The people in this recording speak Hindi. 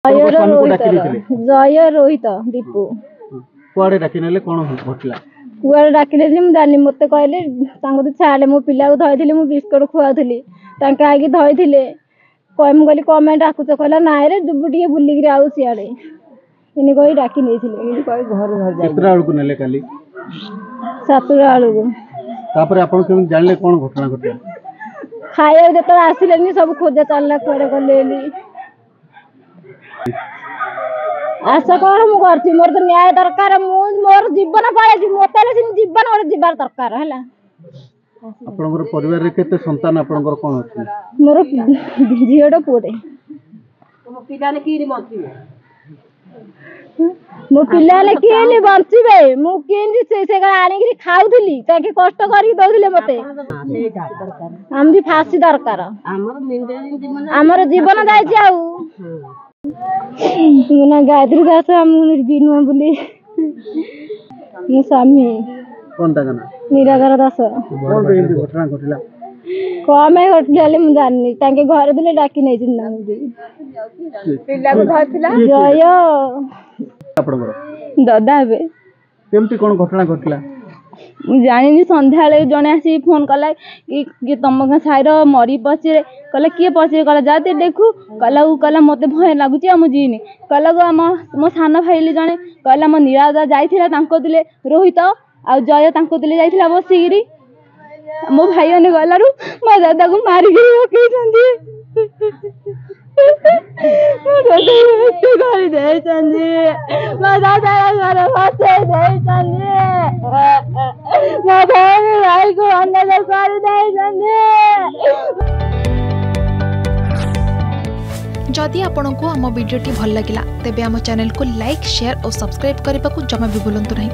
जय रोहित दीपू कुआड़े डाकी नेले कोन घटला कुआड़े डाकी नेली मु जानी मते कहले तांको छाड़े मो पिला को धइथिली मु बिस्कुट खुआथली तांके आगे धइथिले कम गली कमेंट डाकुच कहला नाय रे जुबु टिके बुली गिरी आउ सियाड़े इनी कोई डाकी नेथिले इनी कोई घर घर जाई केतरा आलू को नेले काली 7 आलू को तापर आपण केम जानले कोन घटना घटला खाया जत आसिलेनी सब खोजा चलला कुआड़े गलेली आशा कर मु करछि मोर तो न्याय दरकार मोर जीवन पाए मोते जीवन और जीवार दरकार हैला आपनकर परिवार रे केते संतान आपनकर कोन अछि मोर झियोडा पुरे मो पिलाले की बंचिबे मो पिलाले की बंचिबे मु केंजी से आनी गिरी खाउथली ताके कष्ट करी दउथले मते हम भी फांसी दरकार हमर जीवन जाय छी आउ मुना गायत्री दास हम बिनु बोली मु स्वामी कोन दागना निरागर दास कोन रे घटना घटला कमे घटले मु जाननी ताके घर दिले डाकी नै जिन्ना मुदी पिल्ला को धरथिला जय आपनकर दादा बे केमती कोन घटना घटला जानी संध्याले जने आसी फोन कला कि तुम साइर मरी पचे कहला किए पचे कहला जाते देखू कहला उ कहला मते भय लागुची हम जीनी कहला गो मो सान भाईले जने कहला मो निरादा जाइथिला तांको दिले रोहित आ जय तांको दिले जाइथिला बसिगिरी मो भाई ने गलारु मो दादा को मारी गिरी ओके चंदी घर दे चंदी मो दादा घर बसे दे चंदी मो भाई को अंदर कर दे चंदी। जदि आपंक आम भिडी भल लगा तेब आम चैनल को लाइक शेयर और सब्सक्राइब करने को जमा भी भूलु नहीं।